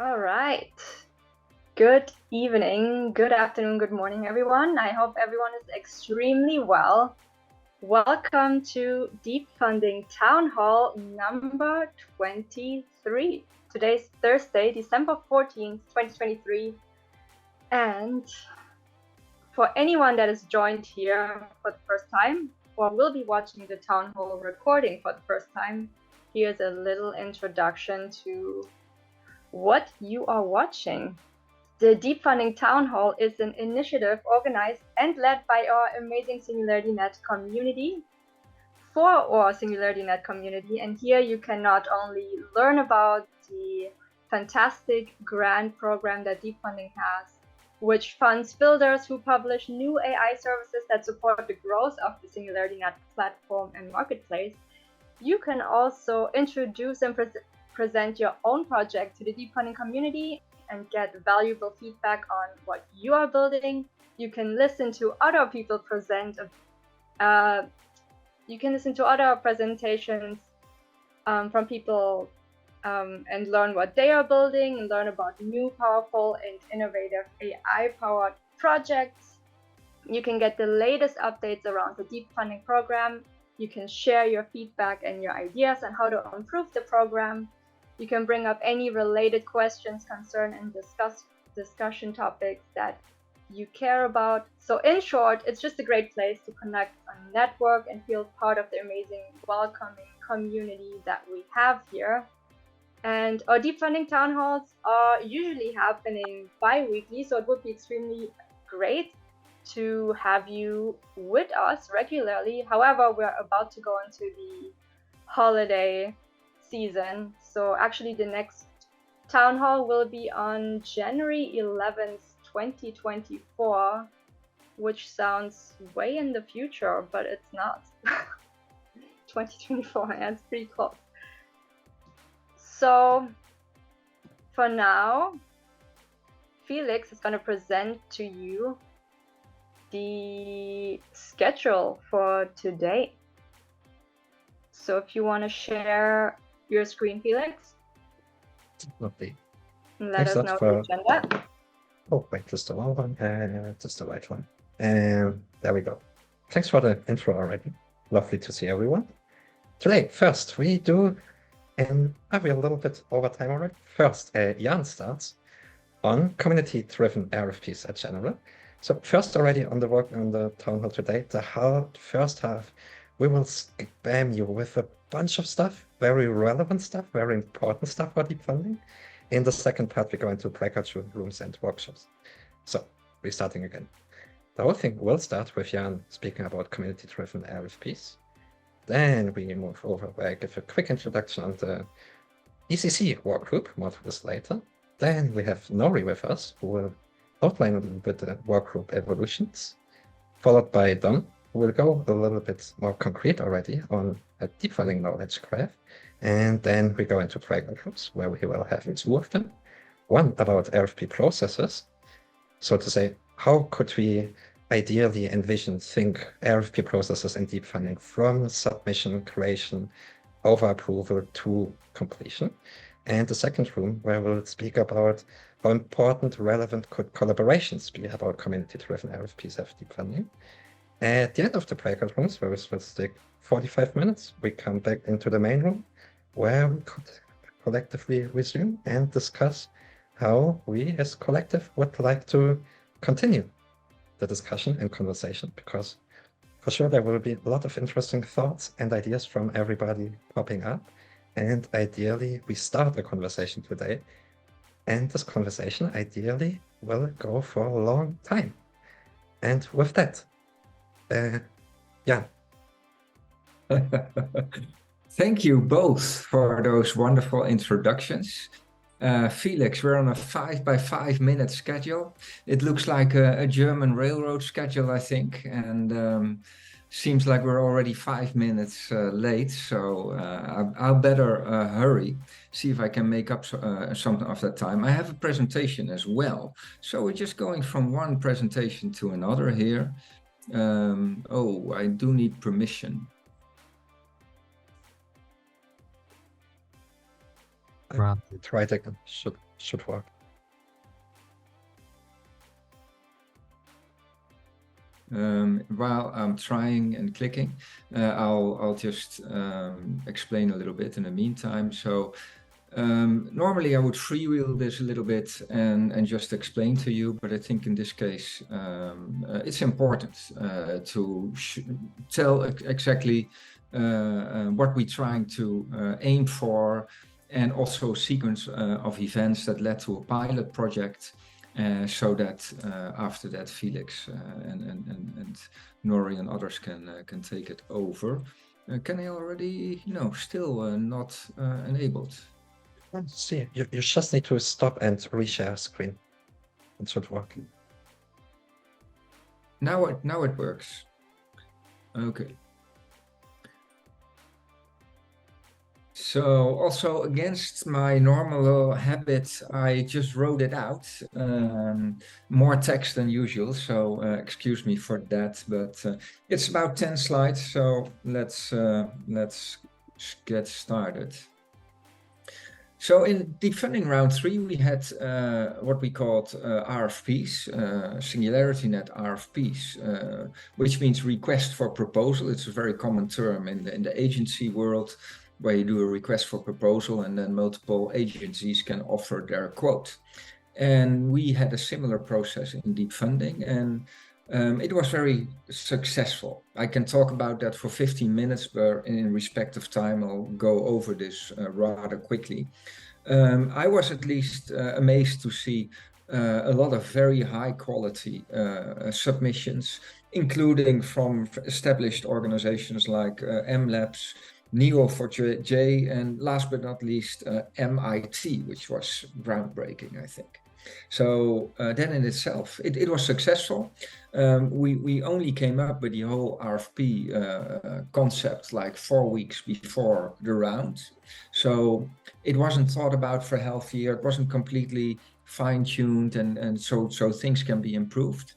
All right. Good evening, good afternoon, good morning, everyone. I hope everyone is extremely well. Welcome to Deep Funding Town Hall number 23. Today's Thursday, December 14th, 2023. And for anyone that has joined here for the first time or will be watching the Town Hall recording for the first time, here's a little introduction to what you are watching. The Deep Funding Town Hall is an initiative organized and led by our amazing SingularityNET community for our SingularityNET community. And here you can not only learn about the fantastic grant program that Deep Funding has, which funds builders who publish new AI services that support the growth of the SingularityNET platform and marketplace, you can also introduce and present your own project to the Deep Funding community and get valuable feedback on what you are building. You can listen to other people present. You can listen to other presentations from people and learn what they are building and learn about new, powerful, and innovative AI-powered projects. You can get the latest updates around the Deep Funding program. You can share your feedback and your ideas on how to improve the program. You can bring up any related questions, concern, and discussion topics that you care about. So in short, it's just a great place to connect and network and feel part of the amazing, welcoming community that we have here. And our Deep Funding Town Halls are usually happening bi-weekly, so it would be extremely great to have you with us regularly. However, we're about to go into the holiday season. So actually the next town hall will be on January 11th, 2024, which sounds way in the future, but it's not. 2024, and it's pretty close. So for now, Felix is going to present to you the schedule for today. So if you want to share your screen, Felix. Lovely. Let us know the agenda. Oh, wait, just the wrong one. Just the right one. And there we go. Thanks for the intro already. Lovely to see everyone. Today, first, we do, and we're a little bit over time already. First, Jan starts on community-driven RFPs at general. So first, already on the work on the town hall today, the first half, we will spam you with a bunch of stuff, very relevant stuff, very important stuff for Deep Funding. In the second part, we go into breakout rooms and workshops. So restarting again. The whole thing will start with Jan speaking about community-driven RFPs. Then we move over where I give a quick introduction on the ECC workgroup, more of this later. Then we have Nori with us, who will outline a little bit the workgroup evolutions, followed by Don, who will go a little bit more concrete already on a Deep Funding knowledge graph. And then we go into breakout groups, where we will have two of them. One about RFP processes, so to say, how could we ideally think RFP processes in Deep Funding from submission, creation, over approval to completion. And the second room, where we'll speak about how important, relevant could collaborations be about community-driven RFPs at Deep Funding. At the end of the breakout rooms, where we will take 45 minutes, we come back into the main room, where we could collectively resume and discuss how we as collective would like to continue the discussion and conversation, because for sure there will be a lot of interesting thoughts and ideas from everybody popping up. And ideally, we start a conversation today, and this conversation ideally will go for a long time. And with that, yeah. Thank you both for those wonderful introductions. Felix, we're on a 5 by 5 minute schedule. It looks like a German railroad schedule, I think, and seems like we're already 5 minutes late, so I'll better hurry, see if I can make up something of that time. I have a presentation as well, so we're just going from one presentation to another here. Oh, I do need permission. Right. Try it again. Should work. While I'm trying and clicking, I'll just explain a little bit in the meantime. So normally I would freewheel this a little bit and just explain to you, but I think in this case it's important to tell exactly what we're trying to aim for, and also a sequence of events that led to a pilot project. So that after that, Felix and Nori and others can take it over. Can I already, still not enabled? Let's see, you just need to stop and reshare screen. It should work. Now it works. Okay. So also against my normal habit, I just wrote it out, more text than usual. So excuse me for that, but it's about 10 slides. So let's get started. So in Deep Funding round 3, we had what we called RFPs, SingularityNET RFPs, which means request for proposal. It's a very common term in the agency world, where you do a request for proposal and then multiple agencies can offer their quote. And we had a similar process in Deep Funding, and it was very successful. I can talk about that for 15 minutes, but in respect of time, I'll go over this rather quickly. I was at least amazed to see a lot of very high quality submissions, including from established organizations like MLabs, Neo4j, and last but not least, MIT, which was groundbreaking, I think. So then in itself, it was successful. We only came up with the whole RFP concept like 4 weeks before the round. So it wasn't thought about for a half year. It wasn't completely fine-tuned, and so things can be improved.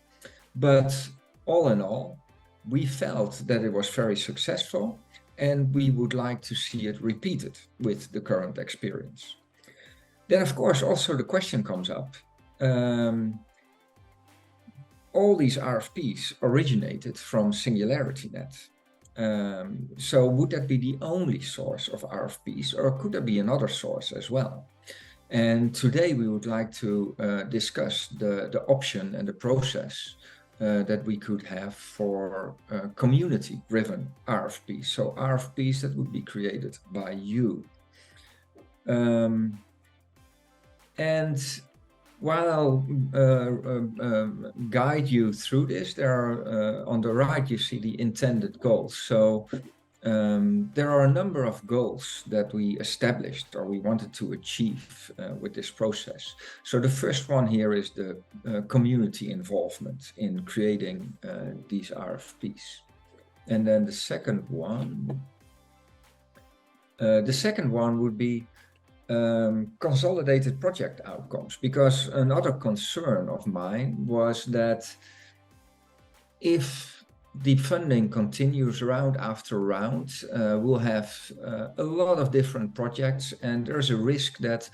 But all in all, we felt that it was very successful, and we would like to see it repeated with the current experience. Then, of course, also the question comes up. All these RFPs originated from SingularityNET. So would that be the only source of RFPs, or could there be another source as well? And today we would like to discuss the option and the process that we could have for community-driven RFPs. So RFPs that would be created by you. And while I'll guide you through this, there are on the right you see the intended goals. So there are a number of goals that we established or we wanted to achieve with this process. So the first one here is the community involvement in creating these RFPs. And then the second one would be consolidated project outcomes, because another concern of mine was that if Deep Funding continues round after round, we'll have a lot of different projects, and there's a risk that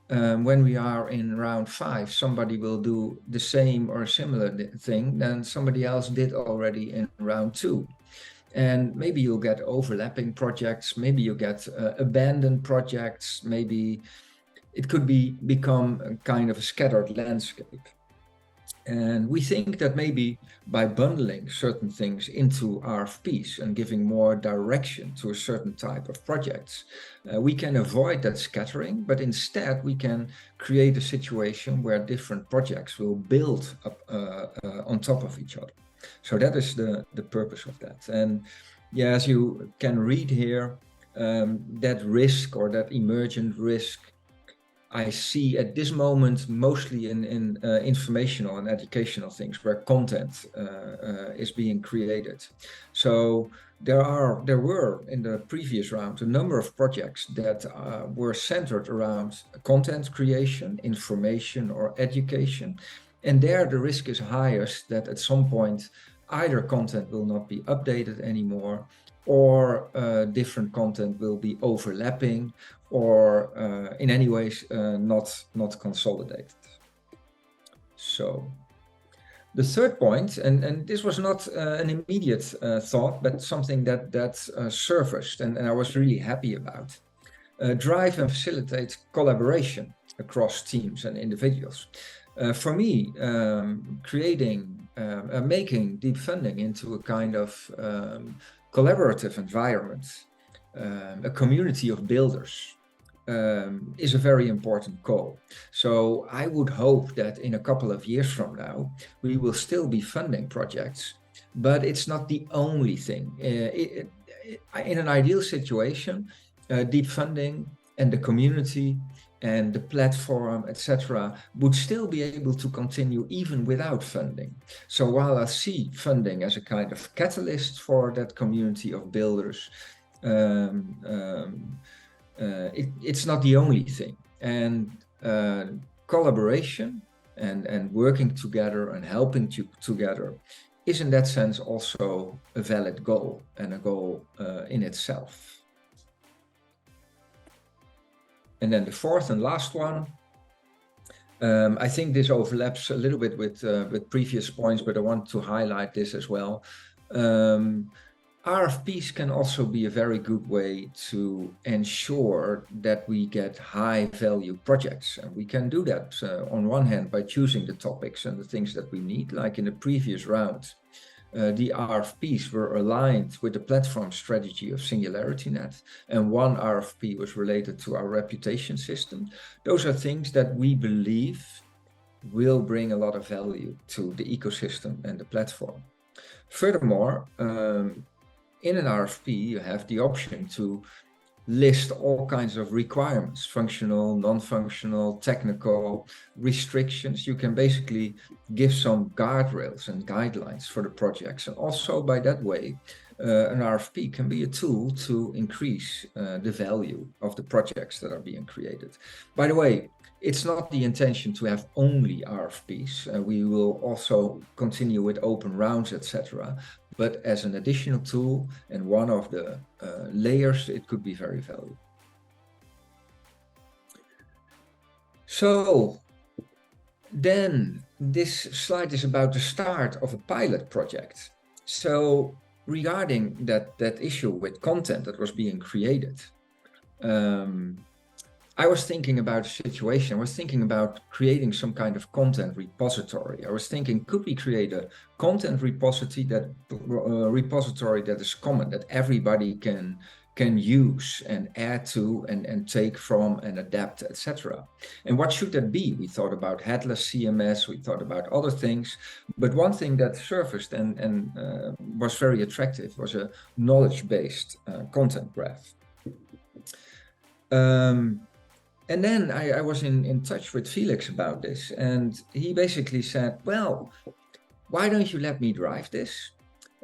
when we are in round 5, somebody will do the same or similar thing than somebody else did already in round 2. And maybe you'll get overlapping projects, maybe you get abandoned projects, maybe it could become a kind of a scattered landscape. And we think that maybe by bundling certain things into RFPs and giving more direction to a certain type of projects, we can avoid that scattering, but instead we can create a situation where different projects will build up on top of each other. So that is the purpose of that. And yeah, as you can read here, that risk or that emergent risk I see at this moment mostly in informational and educational things where content is being created. So there were in the previous round a number of projects that were centered around content creation, information or education. And there the risk is highest that at some point either content will not be updated anymore, or different content will be overlapping, or in any ways not consolidated. So the third point, and this was not an immediate thought, but something that surfaced and I was really happy about. Drive and facilitate collaboration across teams and individuals. For me, making deep funding into a kind of collaborative environment, a community of builders, is a very important goal. So I would hope that in a couple of years from now, we will still be funding projects, but it's not the only thing. In an ideal situation, deep funding and the community and the platform, etc., would still be able to continue even without funding. So while I see funding as a kind of catalyst for that community of builders, it's not the only thing. And collaboration and working together and helping together is in that sense also a valid goal and a goal in itself. And then the fourth and last one, I think this overlaps a little bit with previous points, but I want to highlight this as well. RFPs can also be a very good way to ensure that we get high value projects. And we can do that on one hand by choosing the topics and the things that we need, like in the previous round. The RFPs were aligned with the platform strategy of SingularityNET, and one RFP was related to our reputation system. Those are things that we believe will bring a lot of value to the ecosystem and the platform. Furthermore, in an RFP, you have the option to list all kinds of requirements, functional, non-functional, technical restrictions. You can basically give some guardrails and guidelines for the projects. And also by that way, an RFP can be a tool to increase the value of the projects that are being created. By the way, it's not the intention to have only RFPs. We will also continue with open rounds, etc. But as an additional tool and one of the layers, it could be very valuable. So then this slide is about the start of a pilot project. So regarding that issue with content that was being created, I was thinking about a situation. I was thinking about creating some kind of content repository. I was thinking, could we create a content repository that is common, that everybody can use and add to and take from and adapt, etc. And what should that be? We thought about headless CMS, we thought about other things, but one thing that surfaced and was very attractive was a knowledge-based content graph. And then I was in touch with Felix about this, and he basically said, well, why don't you let me drive this?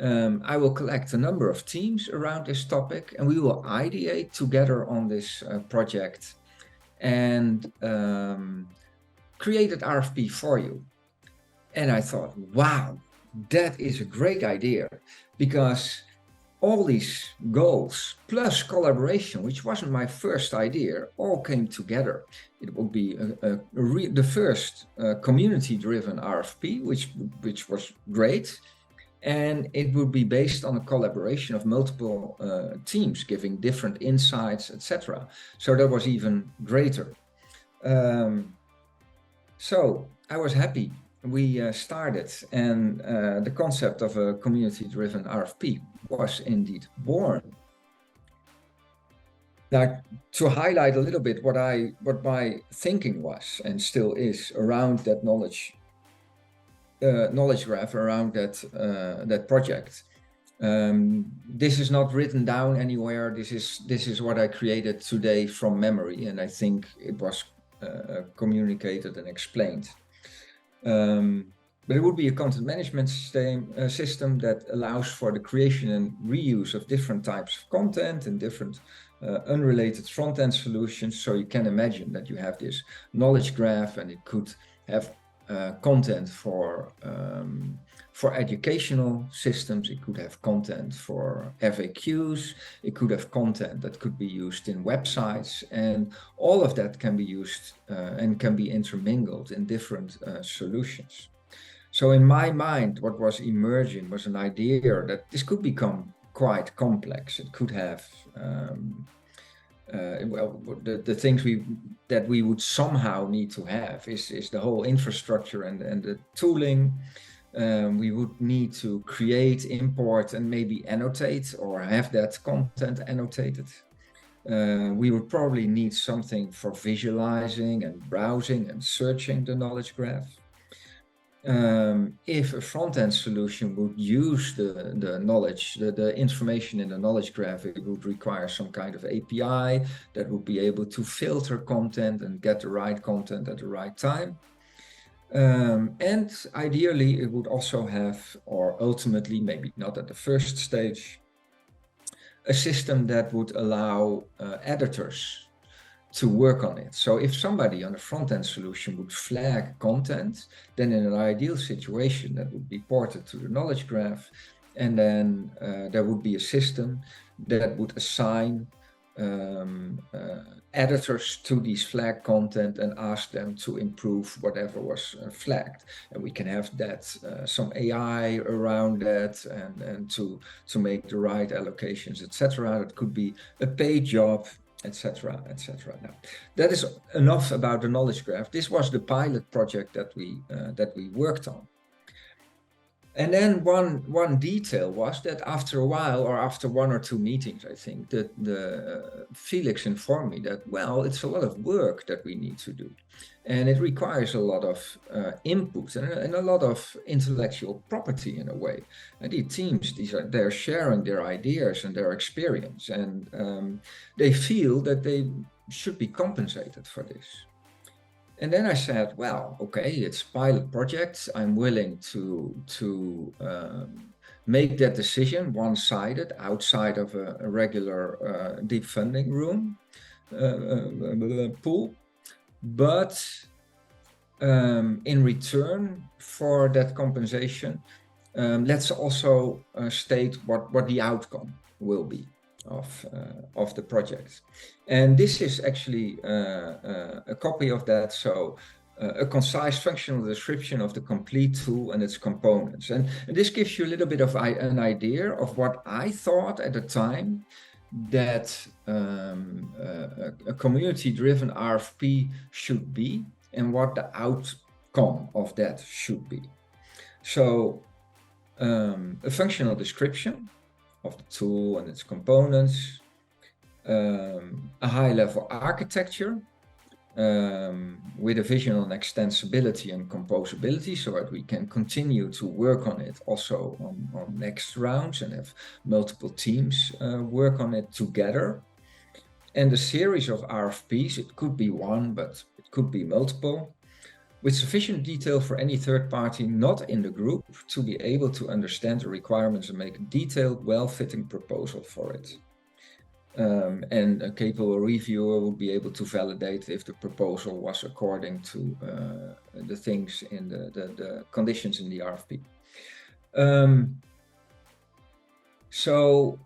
I will collect a number of teams around this topic, and we will ideate together on this project and create an RFP for you. And I thought, wow, that is a great idea, because all these goals plus collaboration, which wasn't my first idea, all came together. It would be the first community-driven RFP, which was great. And it would be based on a collaboration of multiple teams giving different insights, etc. So that was even greater. So I was happy. We started, and the concept of a community-driven RFP was indeed born. Now, to highlight a little bit what my thinking was and still is around that knowledge graph, around that project. This is not written down anywhere. This is what I created today from memory, and I think it was communicated and explained. But it would be a content management system that allows for the creation and reuse of different types of content and different unrelated front-end solutions. So you can imagine that you have this knowledge graph, and it could have content for for educational systems. It could have content for FAQs. It could have content that could be used in websites, and all of that can be used and can be intermingled in different solutions. So in my mind, what was emerging was an idea that this could become quite complex. It could have the things that we would somehow need to have is the whole infrastructure and the tooling. We would need to create, import, and maybe annotate or have that content annotated. We would probably need something for visualizing and browsing and searching the knowledge graph. If a front-end solution would use the knowledge, the information in the knowledge graph, it would require some kind of API that would be able to filter content and get the right content at the right time. And ideally, it would also have, or ultimately, maybe not at the first stage, a system that would allow editors to work on it. So if somebody on a front-end solution would flag content, then in an ideal situation that would be ported to the knowledge graph, and then there would be a system that would assign editors to these flagged content and ask them to improve whatever was flagged. And we can have that some AI around that and to make the right allocations, etc. It could be a paid job, etc., etc. Now, that is enough about the knowledge graph. This was the pilot project that we worked on. And then one detail was that after a while, or after 1 or 2 meetings, I think, that Felix informed me that, well, it's a lot of work that we need to do. And it requires a lot of input and a lot of intellectual property in a way. And the teams, they're sharing their ideas and their experience, and they feel that they should be compensated for this. And then I said, well, okay, it's a pilot project. I'm willing to make that decision one-sided outside of a regular deep funding room pool. But in return for that compensation, let's also state what the outcome will be of the project. And this is actually a copy of that. So a concise functional description of the complete tool and its components. And this gives you a little bit of an idea of what I thought at the time that a community-driven RFP should be and what the outcome of that should be. So a functional description of the tool and its components, a high-level architecture with a vision on extensibility and composability so that we can continue to work on it also on next rounds and have multiple teams work on it together. And a series of RFPs, it could be one, but it could be multiple, with sufficient detail for any third party not in the group to be able to understand the requirements and make a detailed, well-fitting proposal for it. And a capable reviewer would be able to validate if the proposal was according to the things in the conditions in the RFP. So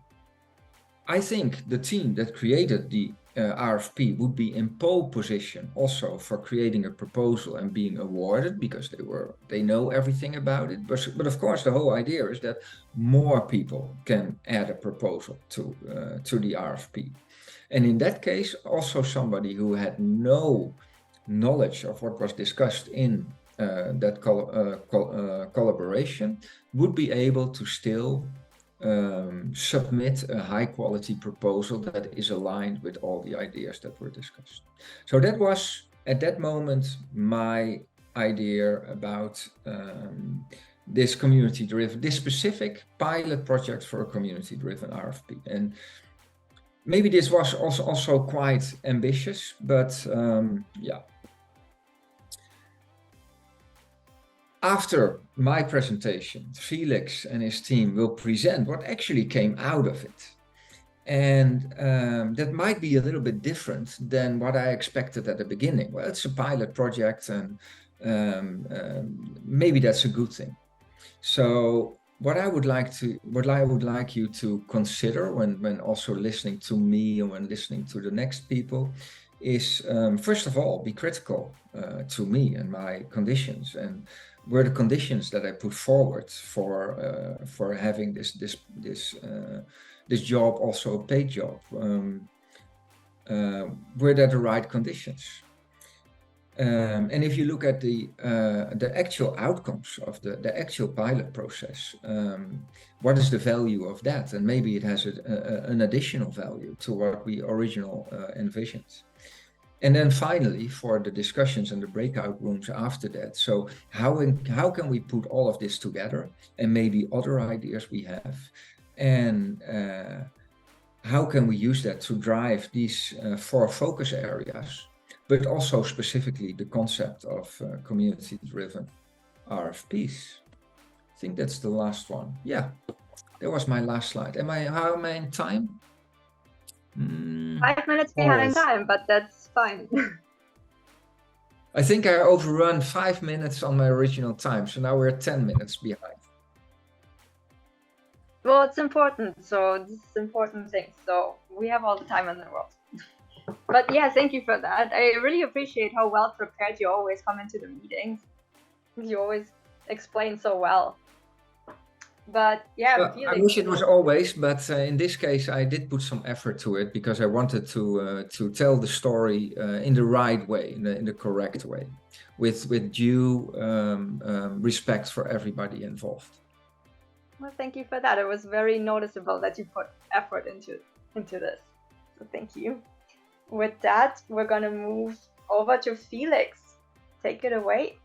I think the team that created the RFP would be in pole position also for creating a proposal and being awarded because they know everything about it. But of course, the whole idea is that more people can add a proposal to the RFP. And in that case, also somebody who had no knowledge of what was discussed in that collaboration would be able to still submit a high quality proposal that is aligned with all the ideas that were discussed. So that was at that moment my idea about this specific pilot project for a community driven RFP. And maybe this was also quite ambitious, but yeah. After my presentation, Felix and his team will present what actually came out of it. And that might be a little bit different than what I expected at the beginning. Well, it's a pilot project and maybe that's a good thing. So what I would like you to consider when also listening to me and when listening to the next people is, first of all, be critical to me and my conditions, and were the conditions that I put forward for having this job also a paid job. Were there the right conditions? And if you look at the actual outcomes of the actual pilot process, what is the value of that? And maybe it has an additional value to what we originally envisioned. And then finally, for the discussions and the breakout rooms after that. So how can we put all of this together, and maybe other ideas we have, and how can we use that to drive these 4 focus areas, but also specifically the concept of community-driven RFPs. I think that's the last one. Yeah, that was my last slide. How am I in time? 5 minutes behind time, but that's fine. I think I overrun 5 minutes on my original time, so now we're 10 minutes behind. Well, it's important. So this is important thing. So we have all the time in the world. But yeah, thank you for that. I really appreciate how well prepared you always come into the meetings. You always explain so well. But yeah, well, I wish it was always, but in this case, I did put some effort to it because I wanted to tell the story in the right way, in the correct way, with due respect for everybody involved. Well, thank you for that. It was very noticeable that you put effort into this. So thank you. With that, we're gonna move over to Felix. Take it away.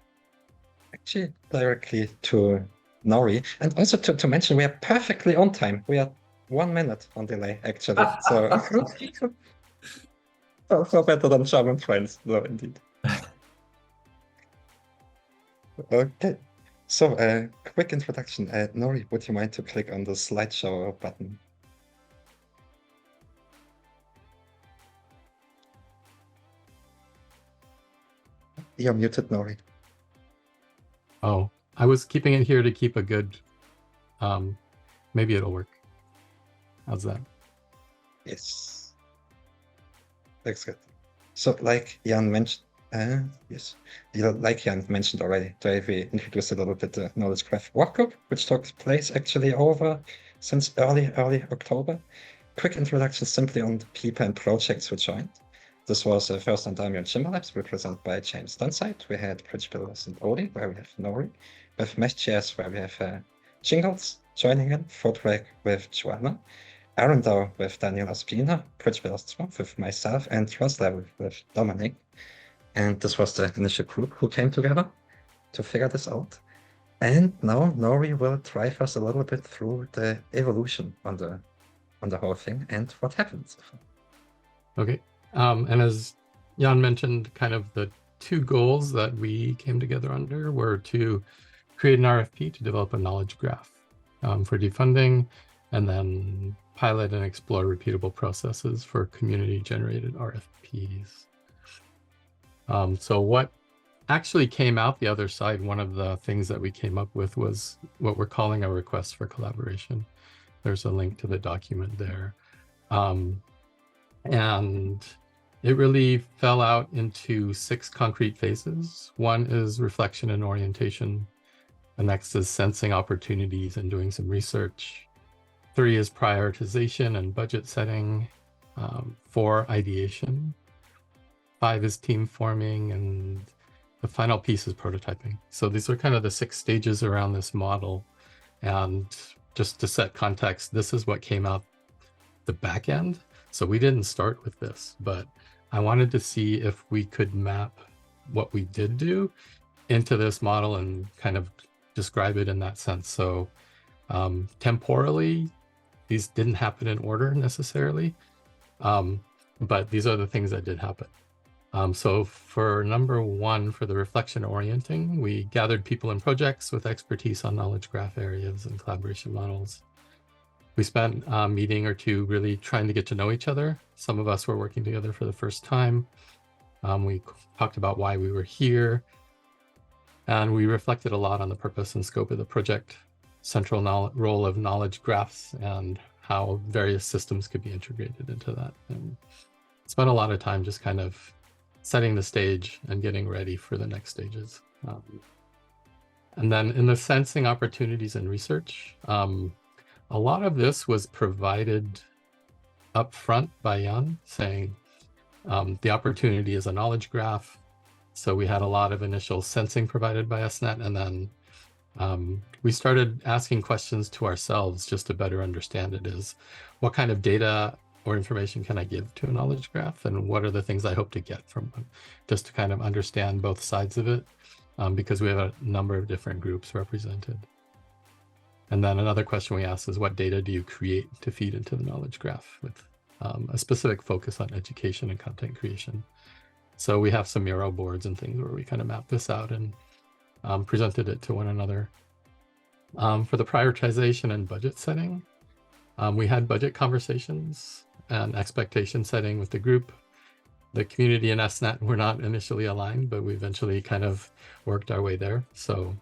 Actually, directly to Nori, and also to mention we are perfectly on time. We are 1 minute on delay, actually. So so better than German friends, though, indeed. Okay. So quick introduction. Nori, would you mind to click on the slideshow button? You're muted, Nori. Oh, I was keeping it here to keep a good, maybe it'll work. How's that? Yes. Looks good. So like Jan mentioned, yes, like Jan mentioned already, today we introduced a little bit the Knowledge Graph Workgroup, which took place actually over since early October. Quick introduction simply on the people and projects who joined. This was first on Damian Chamber Labs, represented by James Dunside. We had Bridge Builders and Odie, where we have Nori. With Mesh Chairs, where we have Jingles joining in, Footwork with Joanna, Arendau with Daniel Ospina, Bridge Builders with myself, and Trust Level with Dominic. And this was the initial group who came together to figure this out. And now Nori will drive us a little bit through the evolution on the whole thing and what happens. Okay. And as Jan mentioned, kind of the 2 goals that we came together under were to create an RFP to develop a knowledge graph for defunding, and then pilot and explore repeatable processes for community-generated RFPs. So what actually came out the other side, one of the things that we came up with was what we're calling a request for collaboration. There's a link to the document there. And it really fell out into 6 concrete phases. 1 is reflection and orientation. The next is sensing opportunities and doing some research. 3 is prioritization and budget setting. 4, ideation. 5 is team forming, and the final piece is prototyping. So these are kind of the 6 stages around this model. And just to set context, this is what came out the back end. So we didn't start with this, but I wanted to see if we could map what we did do into this model and kind of describe it in that sense. So temporally, these didn't happen in order necessarily, but these are the things that did happen. So for number 1, for the reflection orienting, we gathered people and projects with expertise on knowledge graph areas and collaboration models. We spent a meeting or 2 really trying to get to know each other. Some of us were working together for the first time. We talked about why we were here. And we reflected a lot on the purpose and scope of the project, central role of knowledge graphs, and how various systems could be integrated into that. And spent a lot of time just kind of setting the stage and getting ready for the next stages. And then in the sensing opportunities and research, a lot of this was provided up front by Jan, saying the opportunity is a knowledge graph. So we had a lot of initial sensing provided by SNET, and then we started asking questions to ourselves just to better understand it. Is what kind of data or information can I give to a knowledge graph, and what are the things I hope to get from them, just to kind of understand both sides of it, because we have a number of different groups represented. And then another question we asked is, what data do you create to feed into the knowledge graph, with a specific focus on education and content creation. So we have some Miro boards and things where we kind of map this out and presented it to one another. For the prioritization and budget setting, we had budget conversations and expectation setting with the group. The community and SNET were not initially aligned, but we eventually kind of worked our way there. So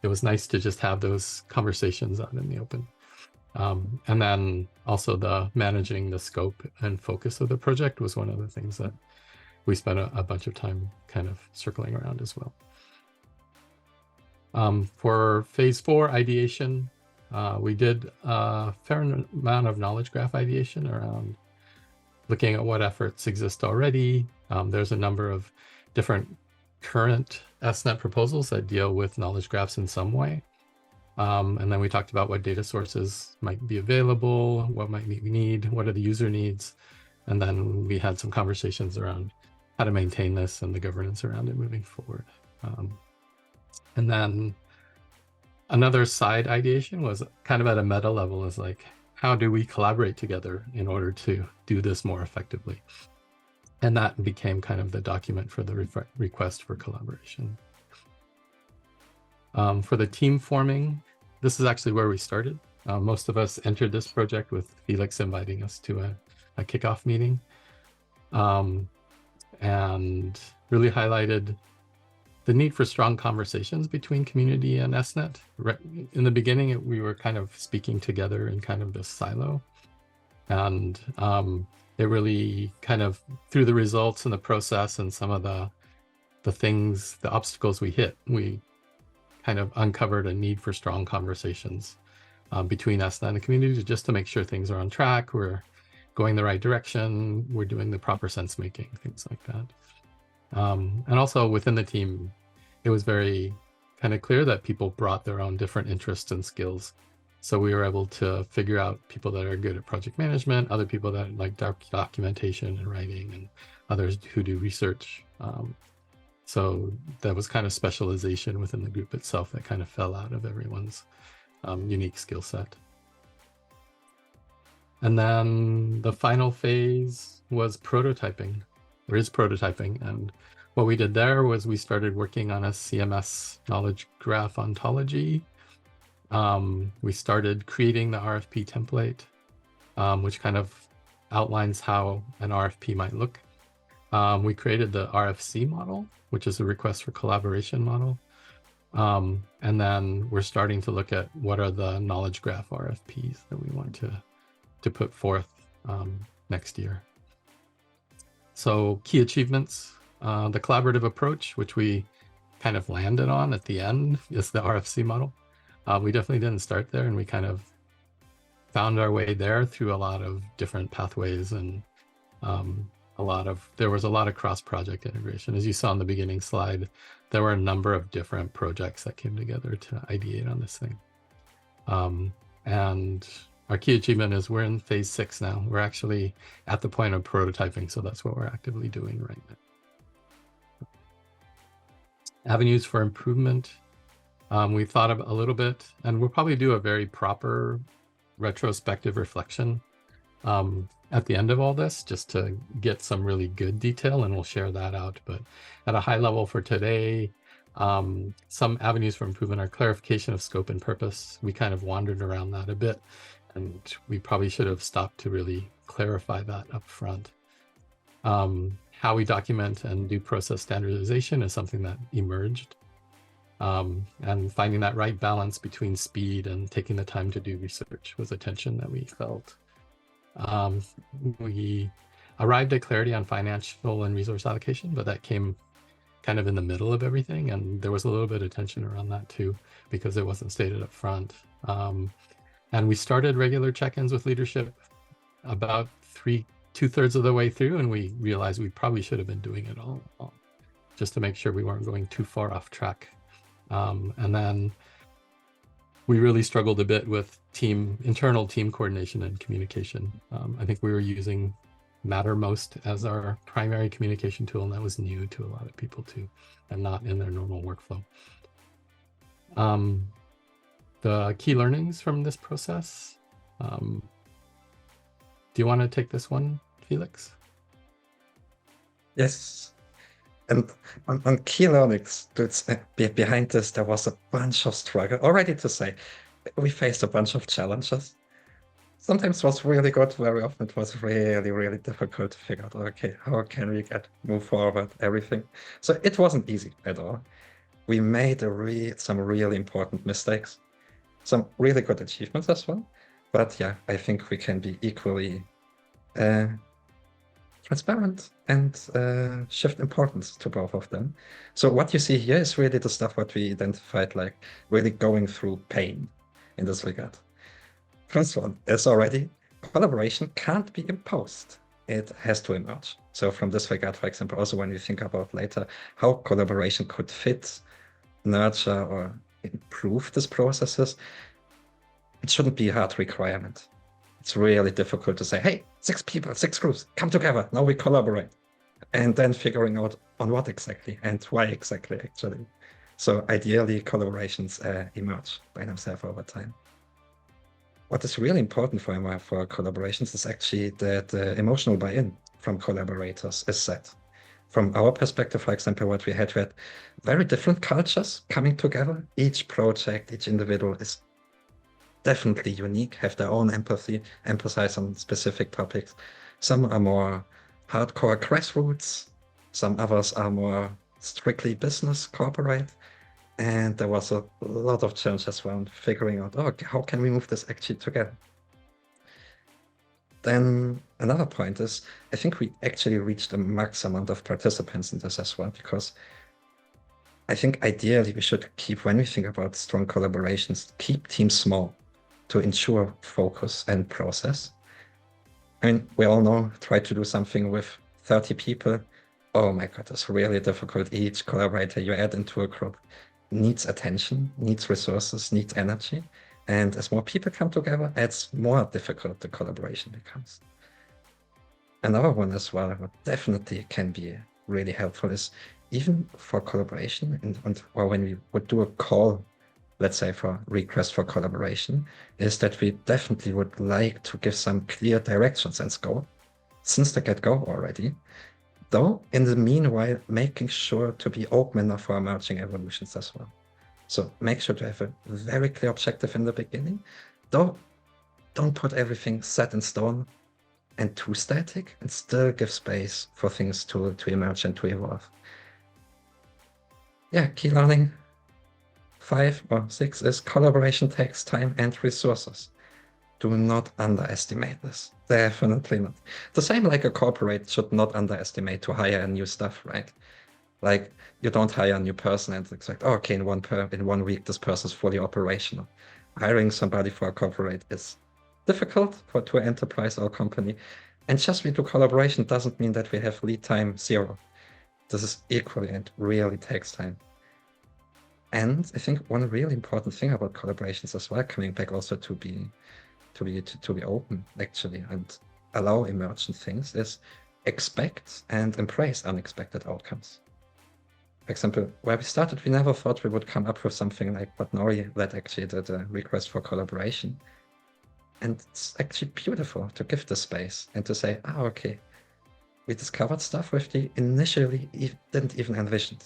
it was nice to just have those conversations out in the open. And then also the managing the scope and focus of the project was one of the things that we spent a bunch of time kind of circling around as well. For phase 4 ideation, we did a fair amount of knowledge graph ideation around looking at what efforts exist already. There's a number of different current SNET proposals that deal with knowledge graphs in some way. And then we talked about what data sources might be available, what might we need, what are the user needs. And then we had some conversations around how to maintain this and the governance around it moving forward. And then another side ideation was kind of at a meta level, is like, how do we collaborate together in order to do this more effectively? And that became kind of the document for the request for collaboration. For the team forming, this is actually where we started. Most of us entered this project with Felix inviting us to a kickoff meeting, and really highlighted the need for strong conversations between community and SNET. In the beginning, we were kind of speaking together in kind of this silo. And it really kind of, through the results and the process and some of the things, the obstacles we hit, we kind of uncovered a need for strong conversations between SNET and the community, just to make sure things are on track, we're going the right direction, we're doing the proper sense making, things like that. And also within the team, it was very kind of clear that people brought their own different interests and skills. So we were able to figure out people that are good at project management, other people that like documentation and writing, and others who do research. So that was kind of specialization within the group itself that kind of fell out of everyone's unique skill set. And then the final phase was prototyping, or is prototyping. And what we did there was we started working on a CMS knowledge graph ontology. We started creating the RFP template, which kind of outlines how an RFP might look. We created the RFC model, which is a request for collaboration model. And then we're starting to look at what are the knowledge graph RFPs that we want to put forth next year. So key achievements, the collaborative approach, which we kind of landed on at the end, is the RFC model. We definitely didn't start there, and we kind of found our way there through a lot of different pathways, and there was a lot of cross-project integration. As you saw in the beginning slide, there were a number of different projects that came together to ideate on this thing. And our key achievement is we're in phase 6 now. We're actually at the point of prototyping, so that's what we're actively doing right now. Avenues for improvement. We thought of a little bit, and we'll probably do a very proper retrospective reflection at the end of all this, just to get some really good detail, and we'll share that out. But at a high level for today, some avenues for improvement are clarification of scope and purpose. We kind of wandered around that a bit, and we probably should have stopped to really clarify that up front. How we document and do process standardization is something that emerged And finding that right balance between speed and taking the time to do research was a tension that we felt. We arrived at clarity on financial and resource allocation, but that came kind of in the middle of everything, and there was a little bit of tension around that too, because it wasn't stated up front. And we started regular check-ins with leadership about two-thirds of the way through, and we realized we probably should have been doing it all along, just to make sure we weren't going too far off track. And then we really struggled a bit with internal team coordination and communication. I think we were using Mattermost as our primary communication tool, and that was new to a lot of people too, and not in their normal workflow. The key learnings from this process. Do you want to take this one, Felix? Yes. And on key learnings, behind this, there was a bunch of struggle. Already to say, we faced a bunch of challenges. Sometimes it was really good, very often it was really, really difficult to figure out, okay, how can we move forward, everything. So it wasn't easy at all. We made some really important mistakes, some really good achievements as well. But yeah, I think we can be equally transparent and shift importance to both of them. So what you see here is really the stuff what we identified, like really going through pain in this regard. First one is already collaboration can't be imposed. It has to emerge. So from this regard, for example, also when we think about later how collaboration could fit, nurture, or improve these processes, it shouldn't be a hard requirement. It's really difficult to say, hey, 6 people, 6 groups, come together, now we collaborate. And then figuring out on what exactly and why exactly, actually. So ideally, collaborations emerge by themselves over time. What is really important for collaborations is actually that the emotional buy-in from collaborators is set. From our perspective, for example, what we had very different cultures coming together. Each project, each individual is definitely unique, have their own empathy, emphasize on specific topics. Some are more hardcore grassroots, some others are more strictly business corporate. And there was a lot of challenges around figuring out, how can we move this actually together? Then another point is, I think we actually reached a max amount of participants in this as well, because I think ideally we should keep, when we think about strong collaborations, keep teams small to ensure focus and process. I mean, we all know, try to do something with 30 people. Oh my God, it's really difficult. Each collaborator you add into a group needs attention, needs resources, needs energy. And as more people come together, it's more difficult the collaboration becomes. Another one as well, what definitely can be really helpful is even for collaboration or when we would do a call, let's say for request for collaboration, is that we definitely would like to give some clear directions and scope since the get-go already. Though, in the meanwhile, making sure to be open enough for emerging evolutions as well. So make sure to have a very clear objective in the beginning, though don't put everything set in stone and too static, and still give space for things to emerge and to evolve. Yeah, key learning 5 or 6 is collaboration takes time and resources. Do not underestimate this. Definitely not. The same like a corporate should not underestimate to hire new staff, right? Like you don't hire a new person and expect, okay, in 1 week this person is fully operational. Hiring somebody for a corporate is difficult to an enterprise or company. And just we do collaboration doesn't mean that we have lead time 0. This is equally and really takes time. And I think one really important thing about collaborations as well, coming back also to be open actually and allow emergent things, is expect and embrace unexpected outcomes. For example, where we started, we never thought we would come up with something like what Nori that actually did a request for collaboration. And it's actually beautiful to give the space and to say, okay, we discovered stuff with the initially didn't even envision.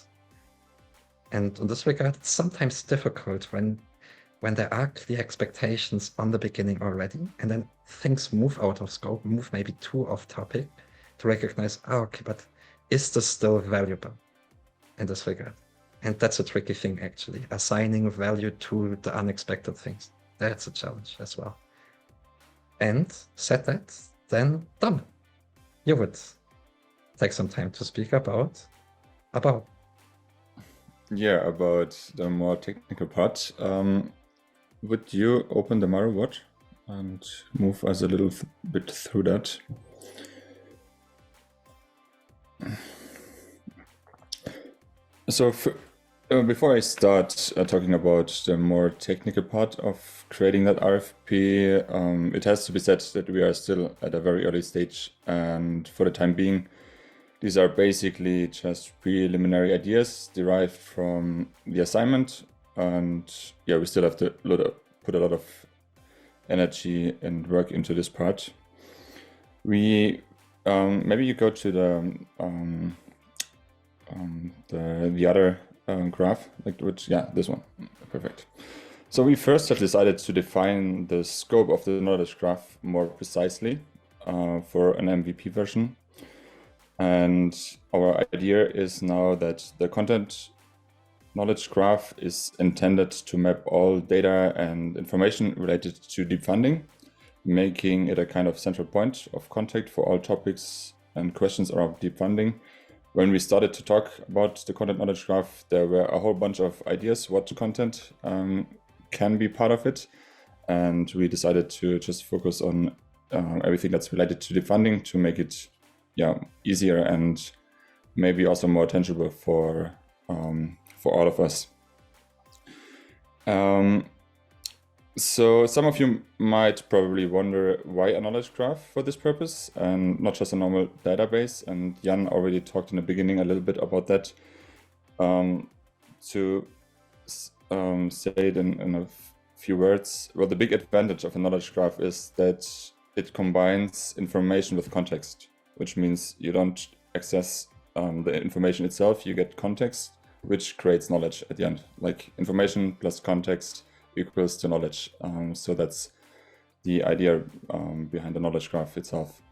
And in this regard, it's sometimes difficult when there are clear expectations on the beginning already, and then things move out of scope, move maybe too off topic, to recognize, okay, but is this still valuable in this regard? And that's a tricky thing, actually. Assigning value to the unexpected things. That's a challenge as well. And said that, then done. You would take some time to speak about. Yeah, about the more technical part. Would you open the Maro bot and move us a little bit through that? So before I start talking about the more technical part of creating that RFP, it has to be said that we are still at a very early stage, and for the time being, these are basically just preliminary ideas derived from the assignment, and yeah, we still have to put a lot of energy and work into this part. We maybe you go to the other graph, this one, perfect. So we first have decided to define the scope of the knowledge graph more precisely for an MVP version. And our idea is now that the content knowledge graph is intended to map all data and information related to deep funding, making it a kind of central point of contact for all topics and questions around deep funding. When we started to talk about the content knowledge graph, there were a whole bunch of ideas what content can be part of it. And we decided to just focus on everything that's related to deep funding to make it easier and maybe also more tangible for all of us. So some of you might probably wonder why a knowledge graph for this purpose and not just a normal database. And Jan already talked in the beginning a little bit about that. To say it in a few words, well, the big advantage of a knowledge graph is that it combines information with context, which means you don't access the information itself, you get context, which creates knowledge at the end. Like information plus context equals to knowledge. So that's the idea behind the knowledge graph itself.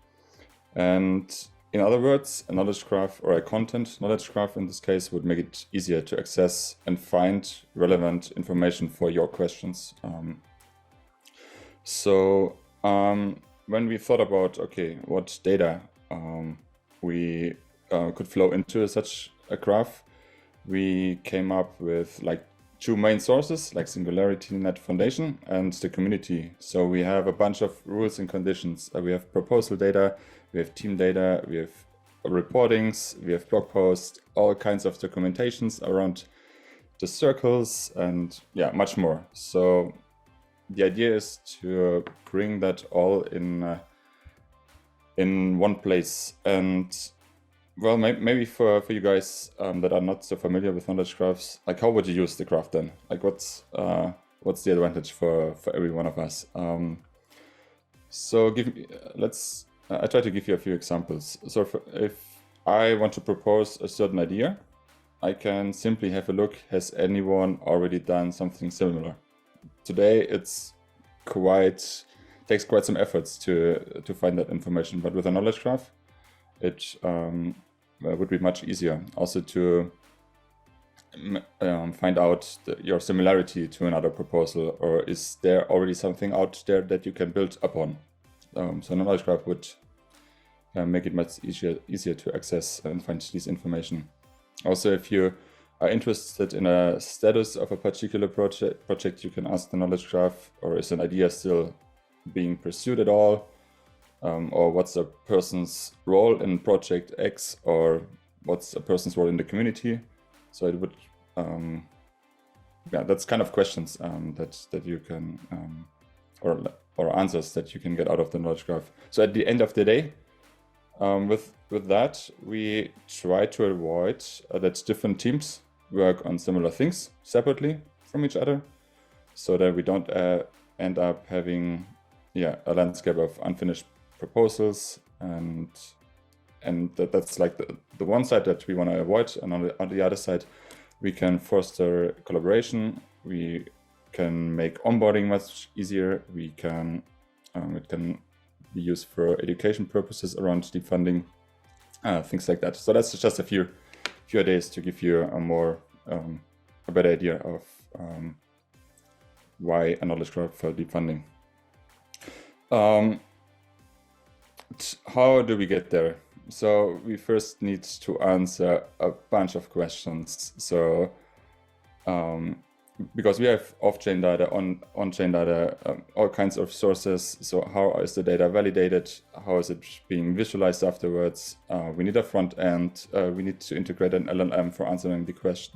And in other words, a knowledge graph, or a content knowledge graph in this case, would make it easier to access and find relevant information for your questions. When we thought about, okay, what data we could flow into such a graph, we came up with like two main sources, like SingularityNET Foundation and the community. So we have a bunch of rules and conditions. We have proposal data, we have team data, we have reportings, we have blog posts, all kinds of documentations around the circles, and much more. So the idea is to bring that all in one place. And well, maybe for you guys that are not so familiar with knowledge graphs, like how would you use the graph then? Like what's the advantage for every one of us? I try to give you a few examples. So if I want to propose a certain idea, I can simply have a look, has anyone already done something similar? Today it's takes quite some efforts to find that information, but with a knowledge graph, it would be much easier also to find out your similarity to another proposal, or is there already something out there that you can build upon. So a knowledge graph would make it much easier to access and find this information. Also, if you are interested in a status of a particular project, you can ask the knowledge graph, or is an idea still being pursued at all? Or what's a person's role in project X, or what's a person's role in the community? So it would, that's kind of questions that you can, or answers that you can get out of the knowledge graph. So at the end of the day, with that, we try to avoid that different teams work on similar things separately from each other, so that we don't end up having a landscape of unfinished proposals, and that's like the one side that we want to avoid. And on the other side, we can foster collaboration, we can make onboarding much easier, we can it can be used for education purposes around deep funding, things like that. So that's just a few ideas to give you a more a better idea of why a knowledge graph for deep funding. How do we get there? So we first need to answer a bunch of questions. So because we have off-chain data, on-chain data, all kinds of sources. So how is the data validated? How is it being visualized afterwards? We need a front end. We need to integrate an LLM for answering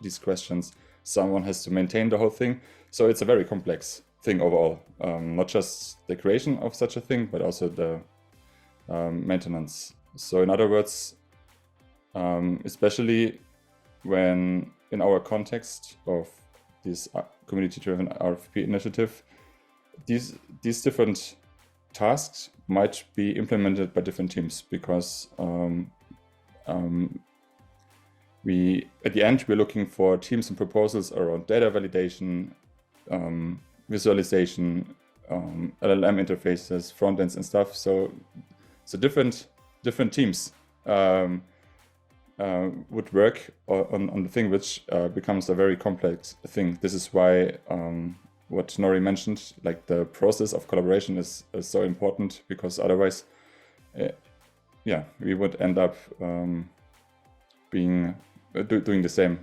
these questions. Someone has to maintain the whole thing. So it's a very complex thing overall, not just the creation of such a thing, but also the maintenance. So in other words, especially when in our context of this community-driven RFP initiative, these different tasks might be implemented by different teams, because we at the end we're looking for teams and proposals around data validation, visualization, LLM interfaces, front ends and stuff. So different teams would work on the thing, which becomes a very complex thing. This is why what Nori mentioned, like the process of collaboration is so important, because otherwise, we would end up doing the same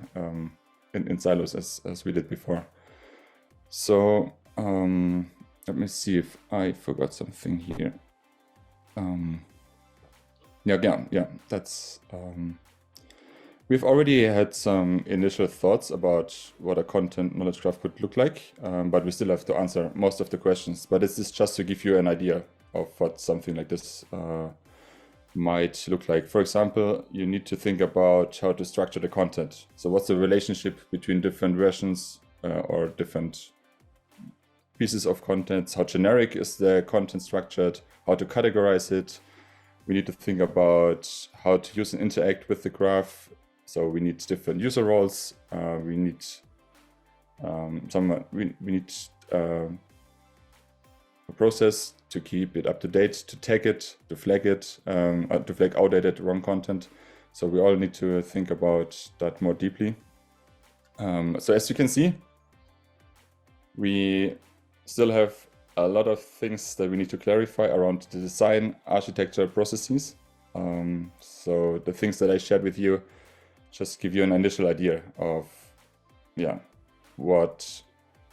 in silos as we did before. So let me see if I forgot something here. That's we've already had some initial thoughts about what a content knowledge graph could look like, but we still have to answer most of the questions. But this is just to give you an idea of what something like this might look like. For example, you need to think about how to structure the content. So what's the relationship between different versions or different pieces of content? How generic is the content structured? How to categorize it? We need to think about how to use and interact with the graph. So we need different user roles. We need a process to keep it up to date, to tag it, to flag it, to flag outdated wrong content. So we all need to think about that more deeply. So as you can see, we still have a lot of things that we need to clarify around the design, architecture, processes. So the things that I shared with you just give you an initial idea of what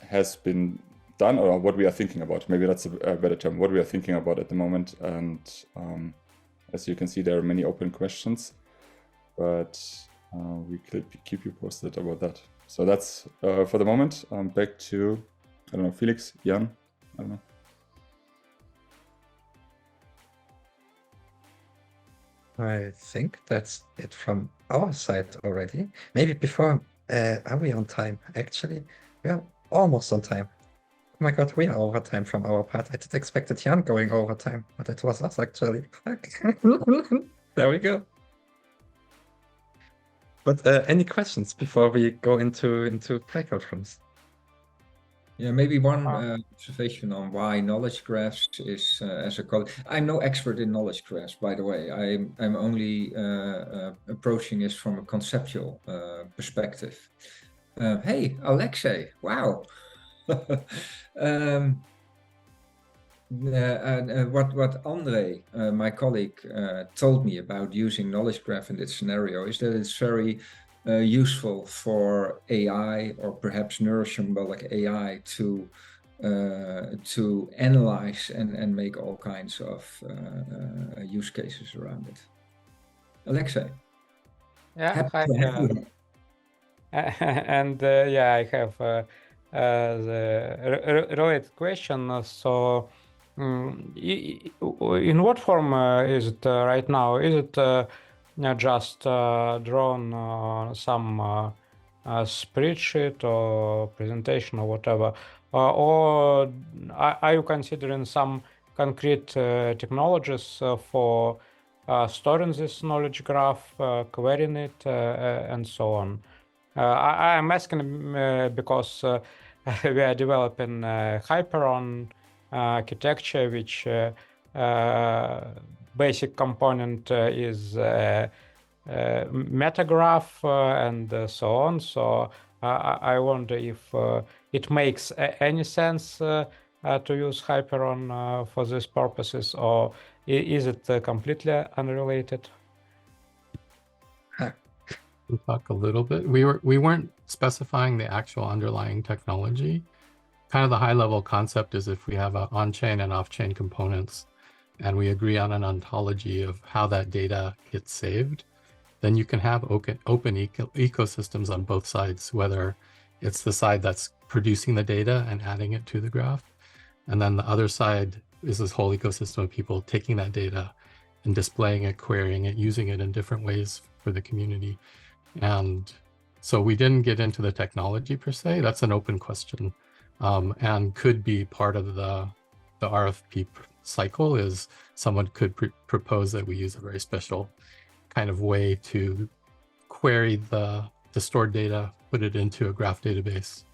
has been done, or what we are thinking about. Maybe that's a better term, what we are thinking about at the moment. And as you can see, there are many open questions, but we could keep you posted about that. So that's for the moment. Back to, I don't know, Felix, Jan, I don't know. I think that's it from our side already. Maybe before, are we on time? Actually, we are almost on time. Oh my God, we are over time from our part. I did expect it Jan going over time, but it was us actually. There we go. But any questions before we go into breakout rooms? Yeah, maybe one observation on why knowledge graphs is as a colleague. I'm no expert in knowledge graphs, by the way. I'm only approaching this from a conceptual perspective. Hey, Alexei! Wow. What Andre, my colleague, told me about using knowledge graph in this scenario is that it's very useful for AI, or perhaps neurosymbolic AI, to analyze and make all kinds of use cases around it. Alexei. Yeah, hi. And yeah, I have the related question. So, in what form is it right now? Is it just drawn some spreadsheet or presentation or whatever, or are you considering some concrete technologies for storing this knowledge graph, querying it, and so on? I'm asking because we are developing Hyperon architecture, which basic component is Metagraph and so on. So I wonder if it makes any sense to use Hyperon for these purposes, or is it completely unrelated? We'll talk a little bit. We weren't specifying the actual underlying technology. Kind of the high level concept is if we have on-chain and off-chain components, and we agree on an ontology of how that data gets saved, then you can have open ecosystems on both sides, whether it's the side that's producing the data and adding it to the graph, and then the other side is this whole ecosystem of people taking that data and displaying it, querying it, using it in different ways for the community. And so we didn't get into the technology per se. That's an open question, and could be part of the RFP cycle. Is someone could propose that we use a very special kind of way to query the stored data, put it into a graph database,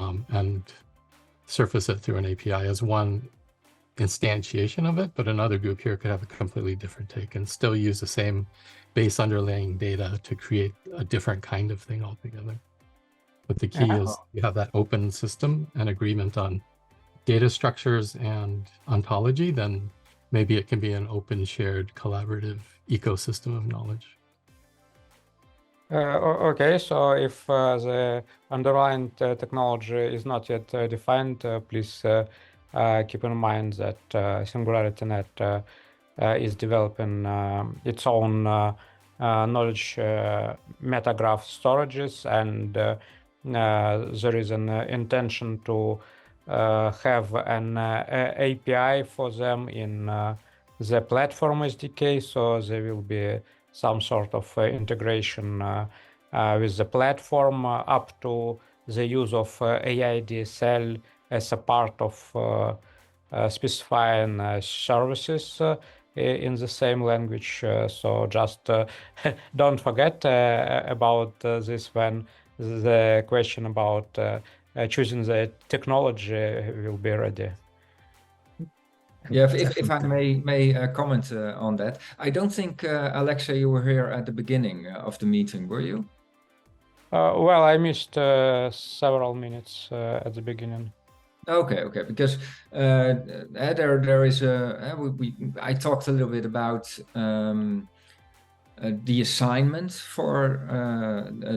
and surface it through an API as one instantiation of it. But another group here could have a completely different take and still use the same base underlying data to create a different kind of thing altogether. But the key is you have that open system and agreement on data structures and ontology, then maybe it can be an open, shared, collaborative ecosystem of knowledge. Okay, so if the underlying technology is not yet defined, please keep in mind that SingularityNET is developing its own knowledge metagraph storages, and there is an intention to have an API for them in the platform SDK, so there will be some sort of integration with the platform up to the use of AI DSL as a part of specifying services in the same language. So just don't forget about this when the question about choosing the technology will be ready. Yeah, if I may comment on that. I don't think, Alexa, you were here at the beginning of the meeting, were you? Well, I missed several minutes at the beginning. Okay, because there is I talked a little bit about the assignment for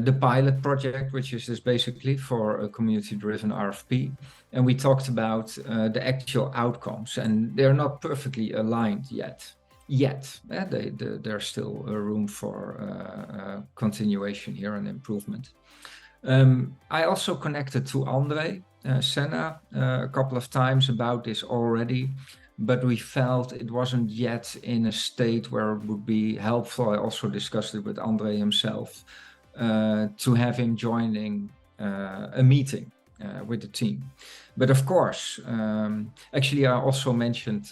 the pilot project, which is just basically for a community-driven RFP. And we talked about the actual outcomes, and they're not perfectly aligned yet. There's still a room for continuation here and improvement. I also connected to Andre Senna a couple of times about this already, but we felt it wasn't yet in a state where it would be helpful. I also discussed it with Andre himself to have him joining a meeting with the team. But of course, actually, I also mentioned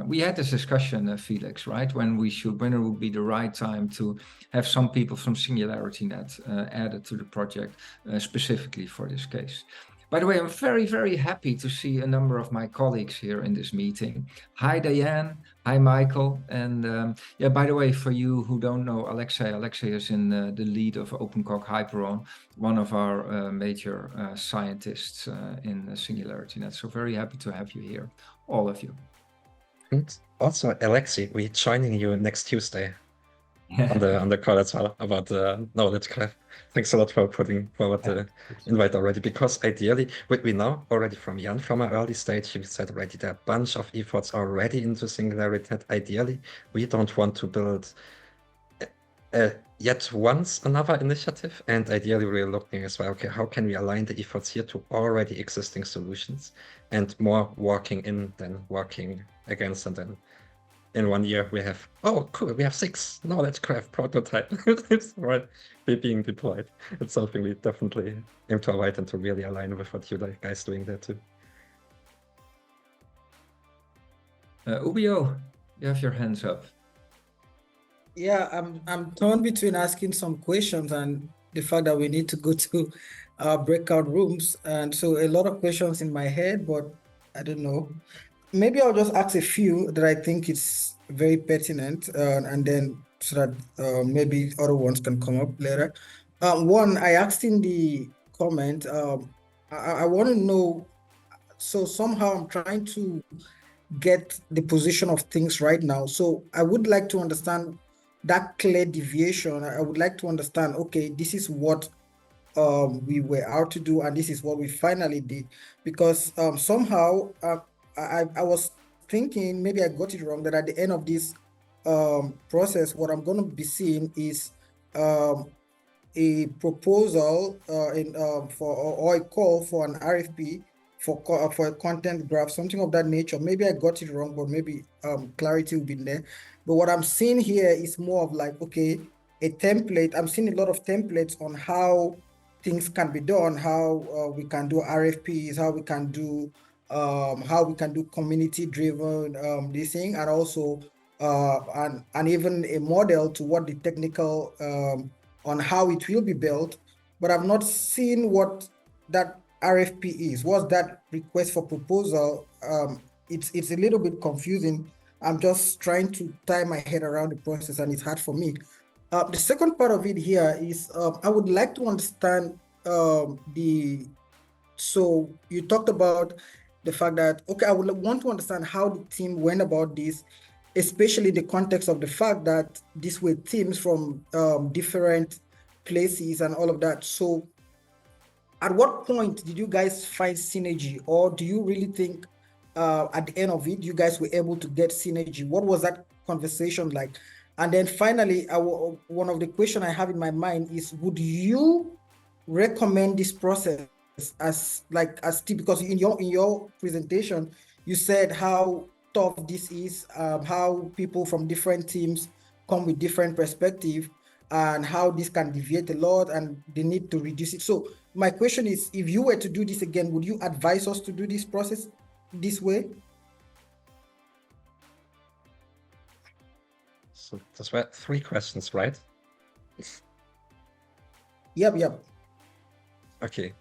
we had this discussion, Felix, right? When it would be the right time to have some people from SingularityNET added to the project specifically for this case. By the way, I'm very, very happy to see a number of my colleagues here in this meeting. Hi, Diane. Hi, Michael. And yeah, by the way, for you who don't know Alexei is in the lead of OpenCog Hyperon, one of our major scientists in SingularityNET. So very happy to have you here, all of you. And also, Alexei, we're joining you next Tuesday on the call as well about the knowledge graph. Thanks a lot for putting forward the invite already, because ideally, what we know already from Jan from our early stage, he said already there are a bunch of efforts already into SingularityNET. Ideally, we don't want to build yet once another initiative, and ideally we're looking as well, okay, how can we align the efforts here to already existing solutions, and more working in than working against, and then in 1 year we have, oh cool, we have 6 knowledge graph prototype right being deployed. It's something we definitely aim to avoid and to really align with what you guys doing there too. Ubio, you have your hands up. Yeah, I'm torn between asking some questions and the fact that we need to go to our breakout rooms, and so a lot of questions in my head, but I don't know. Maybe I'll just ask a few that I think it's very pertinent, and then so that maybe other ones can come up later. One, I asked in the comment, I want to know, so somehow I'm trying to get the position of things right now. So I would like to understand that clear deviation. I would like to understand, okay, this is what we were out to do, and this is what we finally did. Because somehow I was thinking, maybe I got it wrong, that at the end of this process, what I'm going to be seeing is a proposal or a call for an RFP for a content graph, something of that nature. Maybe I got it wrong, but maybe clarity will be there. But what I'm seeing here is more of like, okay, a template. I'm seeing a lot of templates on how things can be done, how we can do RFPs, how we can do community-driven this thing, and also and even a model to what the technical on how it will be built. But I've not seen what that RFP is. What's that request for proposal? It's a little bit confusing. I'm just trying to tie my head around the process, and it's hard for me. The second part of it here is I would like to understand so you talked about the fact that, okay, I would want to understand how the team went about this, especially in the context of the fact that these were teams from different places and all of that. So at what point did you guys find synergy, or do you really think at the end of it, you guys were able to get synergy? What was that conversation like? And then finally, one of the questions I have in my mind is, would you recommend this process as because in your presentation, you said how tough this is, how people from different teams come with different perspective, and how this can deviate a lot, and they need to reduce it. So my question is, if you were to do this again, would you advise us to do this process this way? So those were 3 questions, right? Yep. Okay.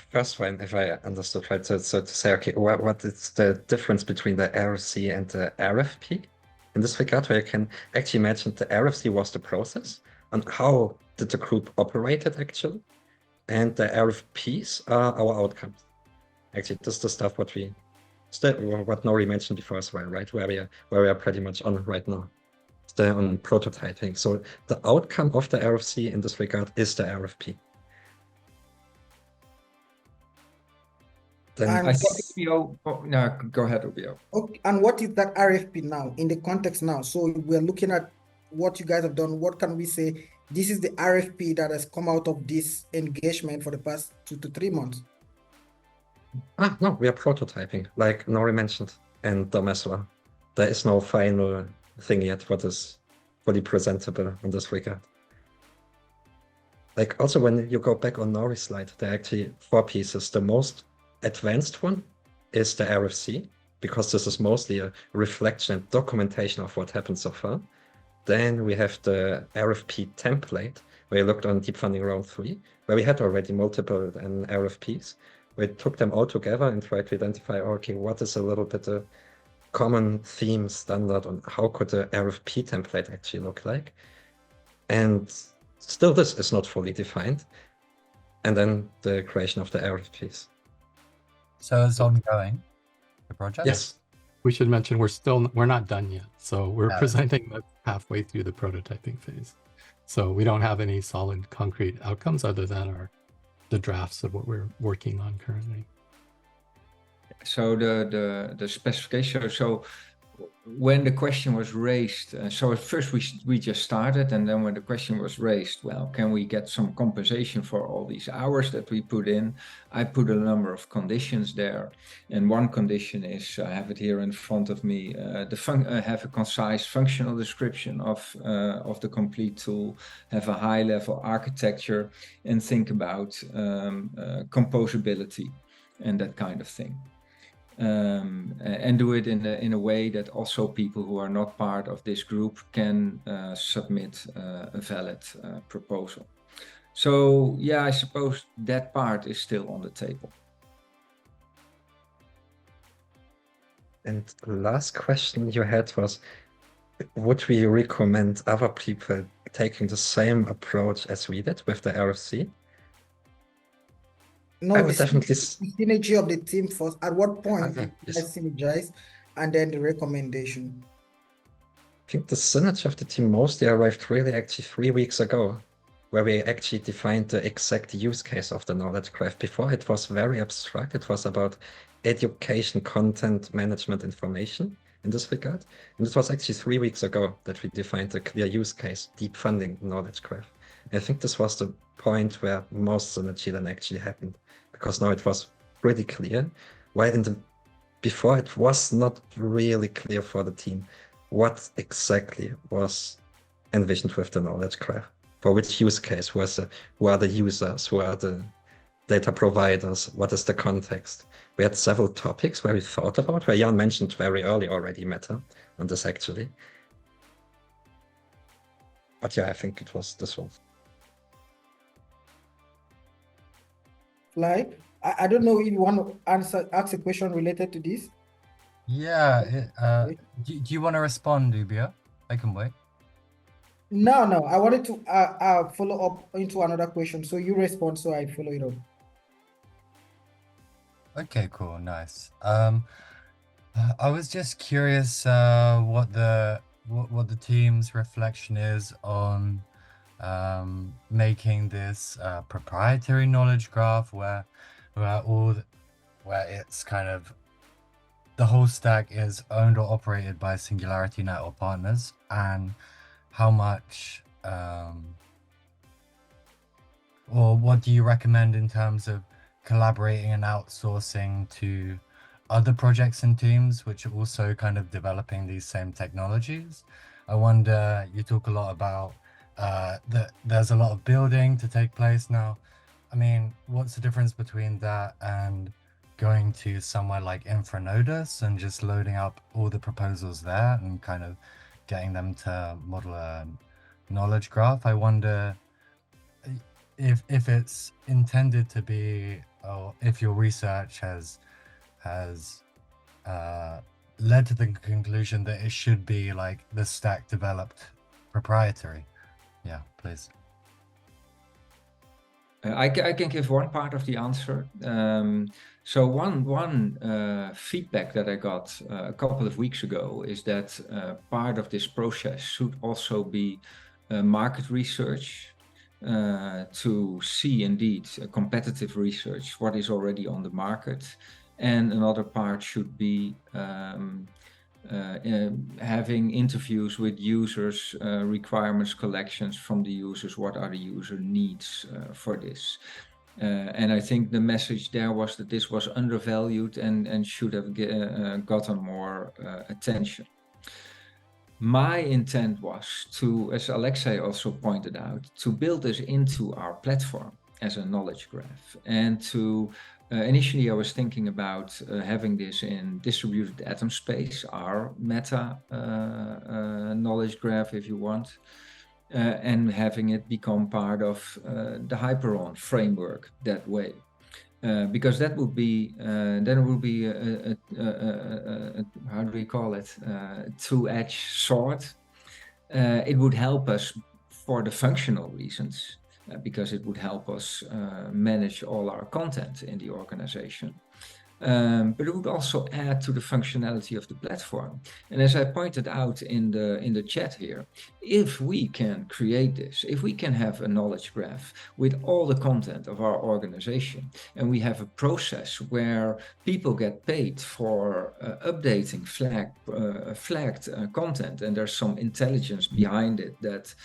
First one, if I understood right, so to say, okay, what is the difference between the RFC and the RFP? In this regard, where you can actually imagine the RFC was the process, and how did the group operate it actually, and the RFPs are our outcomes. Actually, this is the stuff what Nori mentioned before as well, right? Where we are pretty much on right now. They're on prototyping. So the outcome of the RFC in this regard is the RFP. Then I think Ubio, no, go ahead, Ubio. Okay, and what is that RFP now in the context now? So we're looking at what you guys have done. What can we say? This is the RFP that has come out of this engagement for the past 2 to 3 months. No, we are prototyping, like Nori mentioned, and Dom as well. There is no final thing yet what is fully presentable in this regard. Like also when you go back on Nori's slide, there are actually 4 pieces. The most advanced one is the RFC, because this is mostly a reflection and documentation of what happened so far. Then we have the RFP template, where we looked on Deep Funding Round 3, where we had already multiple RFPs. We took them all together and tried to identify, okay, what is a little bit a common theme standard on how could the RFP template actually look like. And still this is not fully defined. And then the creation of the RFPs. So it's ongoing, the project? Yes. We should mention we're not done yet. So we're presenting that halfway through the prototyping phase. So we don't have any solid concrete outcomes other than the drafts of what we're working on currently. So the specification, so when the question was raised, so at first we just started, and then when the question was raised, well, can we get some compensation for all these hours that we put in? I put a number of conditions there, and one condition is, I have it here in front of me, have a concise functional description of the complete tool, have a high level architecture, and think about composability and that kind of thing. And do it in a way that also people who are not part of this group can submit a valid proposal. So yeah, I suppose that part is still on the table. And last question you had was, would we recommend other people taking the same approach as we did with the RFC? No, I would definitely. the synergy of the team first. At what point Okay, did yes. I synergize, and then the recommendation? I think the synergy of the team mostly arrived really actually 3 weeks ago, where we actually defined the exact use case of the knowledge graph. Before it was very abstract. It was about education, content, management, information in this regard. And it was actually 3 weeks ago that we defined a clear use case, deep funding knowledge graph. And I think this was the point where most synergy then actually happened, because now it was pretty clear, while before it was not really clear for the team what exactly was envisioned with the knowledge graph. For which use case who are the users, who are the data providers, what is the context? We had several topics where we thought about, where Jan mentioned very early already Meta on this actually. But yeah, I think it was this one. Fly, I don't know if you want to ask a question related to this. Yeah. Do you want to respond, Ubia? I can wait. No, I wanted to follow up into another question. So you respond, so I follow it up. Okay, cool, nice. I was just curious what the team's reflection is on making this proprietary knowledge graph where it's kind of the whole stack is owned or operated by SingularityNET or partners, and how much or what do you recommend in terms of collaborating and outsourcing to other projects and teams which are also kind of developing these same technologies? I wonder, you talk a lot about that there's a lot of building to take place now. I mean, what's the difference between that and going to somewhere like Infranodus and just loading up all the proposals there and kind of getting them to model a knowledge graph? I wonder if it's intended to be, or if your research has led to the conclusion that it should be like the stack developed proprietary. Yeah, please. I can give one part of the answer. So one feedback that I got a couple of weeks ago is that part of this process should also be market research to see indeed competitive research, what is already on the market. And another part should be having interviews with users, requirements collections from the users, what are the user needs for this. And I think the message there was that this was undervalued and should have gotten more attention. My intent was to, as Alexei also pointed out, to build this into our platform as a knowledge graph, and to initially I was thinking about having this in distributed atom space, our meta knowledge graph, if you want, and having it become part of the Hyperon framework that way. Because that would be, then it would be a how do we call it, two-edged sword. It would help us for the functional reasons, because it would help us manage all our content in the organization. But it would also add to the functionality of the platform. And as I pointed out in the chat here, if we can create this, if we can have a knowledge graph with all the content of our organization, and we have a process where people get paid for updating flagged content, and there's some intelligence behind it that,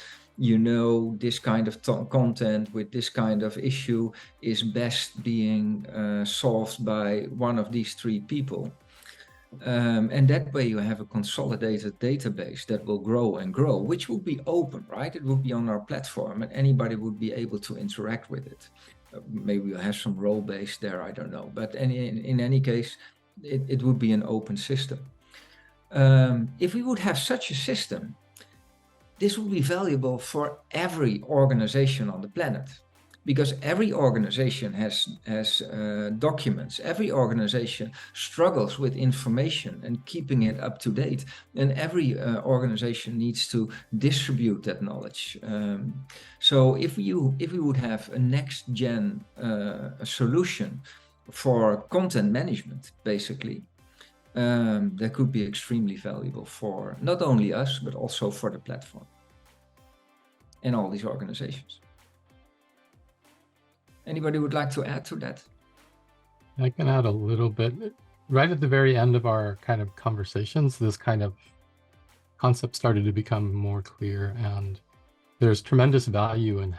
you know, this kind of content with this kind of issue is best being solved by one of these three people. And that way you have a consolidated database that will grow and grow, which will be open, right? It will be on our platform and anybody would be able to interact with it. Maybe we'll have some role-based there, I don't know. But in any case, it would be an open system. If we would have such a system, this will be valuable for every organization on the planet, because every organization has documents. Every organization struggles with information and keeping it up to date, and every organization needs to distribute that knowledge. So if we would have a next gen solution for content management, basically, that could be extremely valuable for not only us, but also for the platform and all these organizations. Anybody would like to add to that? I can add a little bit. Right at the very end of our kind of conversations, this kind of concept started to become more clear, and there's tremendous value in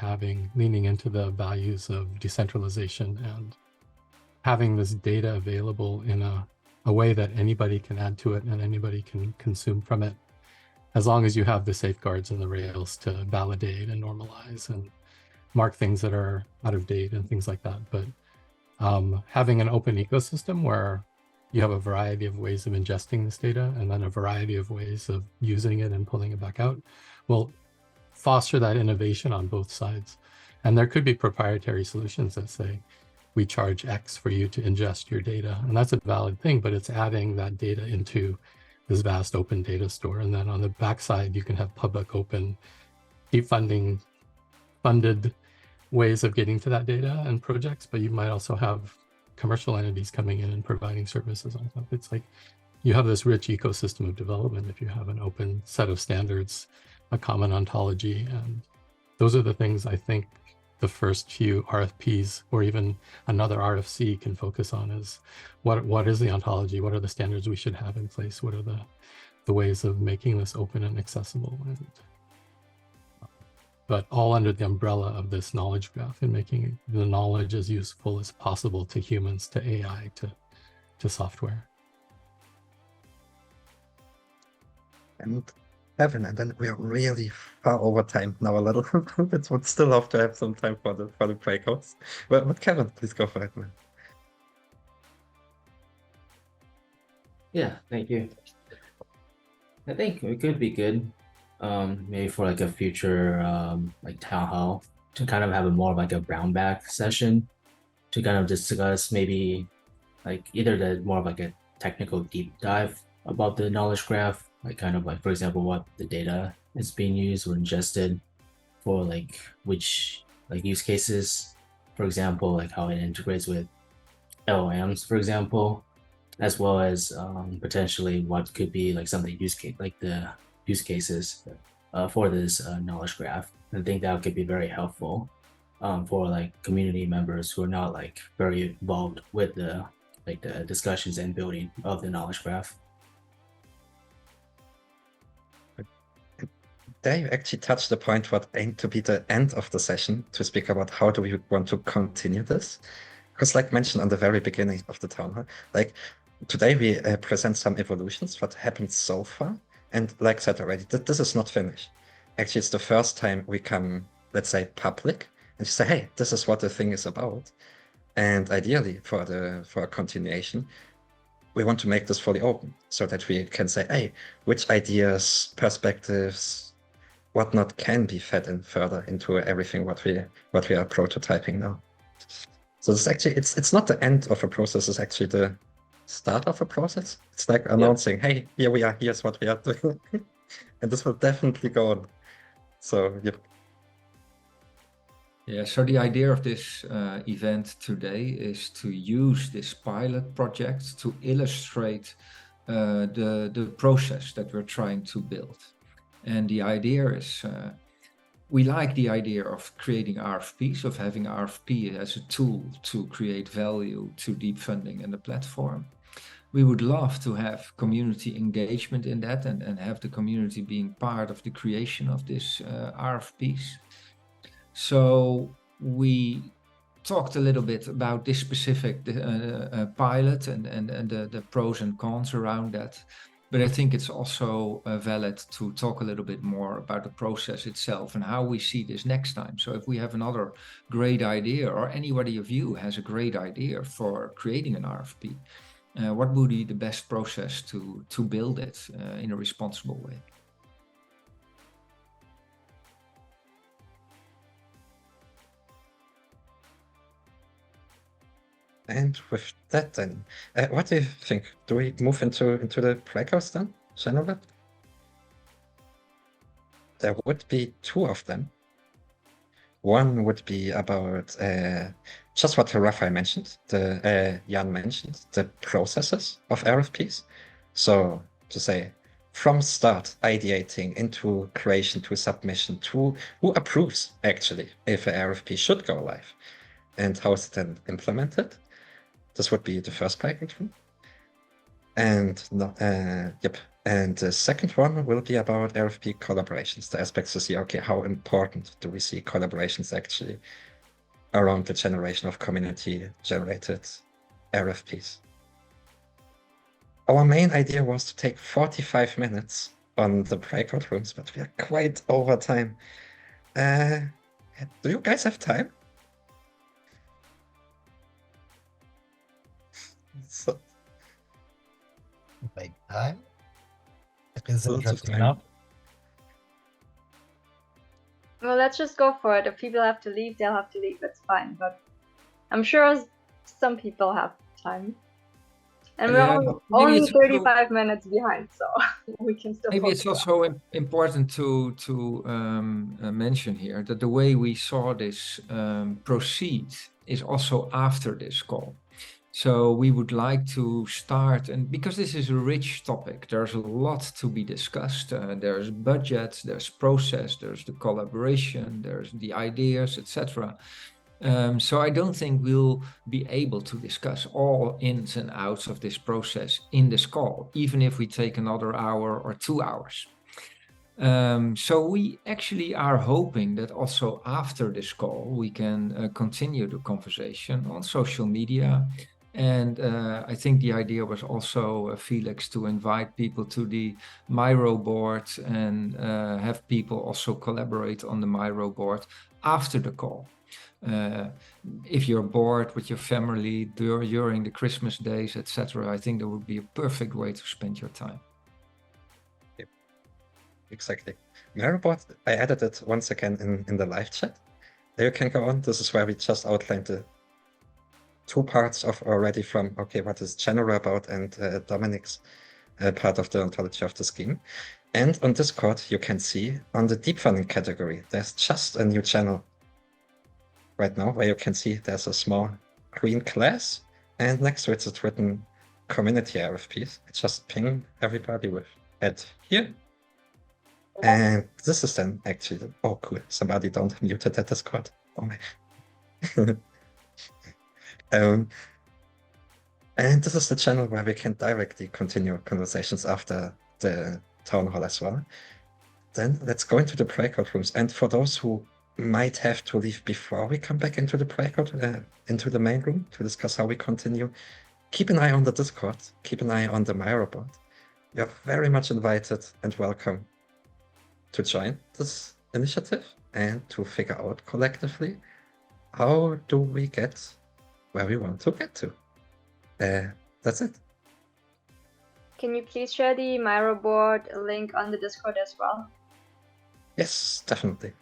leaning into the values of decentralization and having this data available in a way that anybody can add to it and anybody can consume from it, as long as you have the safeguards and the rails to validate and normalize and mark things that are out of date and things like that. But having an open ecosystem where you have a variety of ways of ingesting this data and then a variety of ways of using it and pulling it back out will foster that innovation on both sides. And there could be proprietary solutions that say, we charge X for you to ingest your data. And that's a valid thing, but it's adding that data into this vast open data store. And then on the backside, you can have public, open, deep funding, funded ways of getting to that data and projects, but you might also have commercial entities coming in and providing services on top. It's like you have this rich ecosystem of development if you have an open set of standards, a common ontology. And those are the things I think the first few RFPs or even another RFC can focus on is what is the ontology? What are the standards we should have in place? What are the ways of making this open and accessible? But all under the umbrella of this knowledge graph and making the knowledge as useful as possible to humans, to AI, to software. And Evan, and then we are really far over time now a little bit, but still have to have some time for the breakouts. But Kevin, please go for it, man. Yeah, thank you. I think it could be good, maybe for like a future like town hall to kind of have a more like a brown bag session to kind of discuss maybe like either the more of like a technical deep dive about the knowledge graph, like kind of like, for example, what the data is being used or ingested for like which like use cases, for example, like how it integrates with LLMs, for example, as well as potentially what could be like some of the use cases for this knowledge graph. I think that could be very helpful for like community members who are not like very involved with the discussions and building of the knowledge graph. There you actually touched the point what aimed to be the end of the session to speak about how do we want to continue this. Because like mentioned on the very beginning of the town hall, like today we present some evolutions, what happened so far. And like said already, this is not finished. Actually, it's the first time we come, let's say, public and say, hey, this is what the thing is about. And ideally for a continuation, we want to make this fully open so that we can say, hey, which ideas, perspectives, whatnot can be fed in further into everything what we are prototyping now. So it's actually it's not the end of a process, it's actually the start of a process. It's like announcing, hey, here we are, here's what we are doing. And this will definitely go on. So yep. Yeah, so the idea of this event today is to use this pilot project to illustrate the process that we're trying to build. And the idea is, we like the idea of creating RFPs, of having RFP as a tool to create value to deep funding and the platform. We would love to have community engagement in that and have the community being part of the creation of this RFPs. So we talked a little bit about this specific pilot and the pros and cons around that. But I think it's also valid to talk a little bit more about the process itself and how we see this next time. So if we have another great idea, or anybody of you has a great idea for creating an RFP, what would be the best process to build it in a responsible way? And with that then, what do you think? Do we move into the breakouts then, generally? There would be two of them. One would be about just what Raphael mentioned, Jan mentioned, the processes of RFPs. So to say, from start, ideating into creation to submission to who approves actually if a RFP should go live and how is it then implemented. This would be the first breakout room. And yep. And the second one will be about RFP collaborations, the aspects to see, okay, how important do we see collaborations actually around the generation of community-generated RFPs. Our main idea was to take 45 minutes on the breakout rooms, but we are quite over time. Do you guys have time? So, Make time. Is Lots of interesting time. enough. Well, let's just go for it. If people have to leave, they'll have to leave. That's fine. But I'm sure some people have time. And we're Yeah, maybe only it's also- 35 minutes behind, so we can still Maybe it's focus. also important to mention here that the way we saw this proceed is also after this call. So we would like to start, and because this is a rich topic, there's a lot to be discussed. There's budget, there's process, there's the collaboration, there's the ideas, etc. So I don't think we'll be able to discuss all ins and outs of this process in this call, even if we take another hour or 2 hours. So we actually are hoping that also after this call, we can continue the conversation on social media. And I think the idea was also, Felix, to invite people to the Miro board and have people also collaborate on the Miro board after the call. If you're bored with your family during the Christmas days, etc., I think that would be a perfect way to spend your time. Exactly. Miro board, I added it once again in the live chat. There you can go on. This is where we just outlined the two parts of already from, okay, what is general about and Dominic's part of the ontology of the scheme. And on Discord, you can see on the deep funding category, there's just a new channel right now where you can see there's a small green class and next to it's written community RFPs. I just ping everybody with add here. And this is then actually, oh cool, somebody don't muted that Discord. Oh my. And this is the channel where we can directly continue conversations after the town hall as well. Then let's go into the breakout rooms. And for those who might have to leave before we come back into the breakout, into the main room to discuss how we continue, keep an eye on the Discord, keep an eye on the Miro board. You're very much invited and welcome to join this initiative and to figure out collectively how do we get where we want to get to. That's it. Can you please share the Miro board link on the Discord as well? Yes, definitely.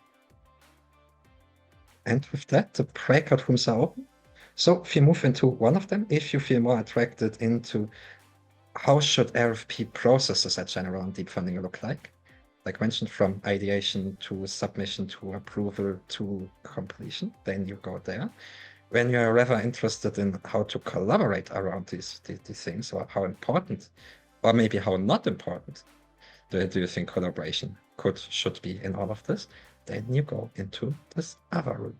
And with that, the breakout rooms are open. So if you move into one of them, if you feel more attracted into how should RFP processes at general and deep funding look like mentioned, from ideation to submission to approval to completion, then you go there. When you're rather interested in how to collaborate around these things, or how important, or maybe how not important, do you think collaboration should be in all of this, then you go into this other room.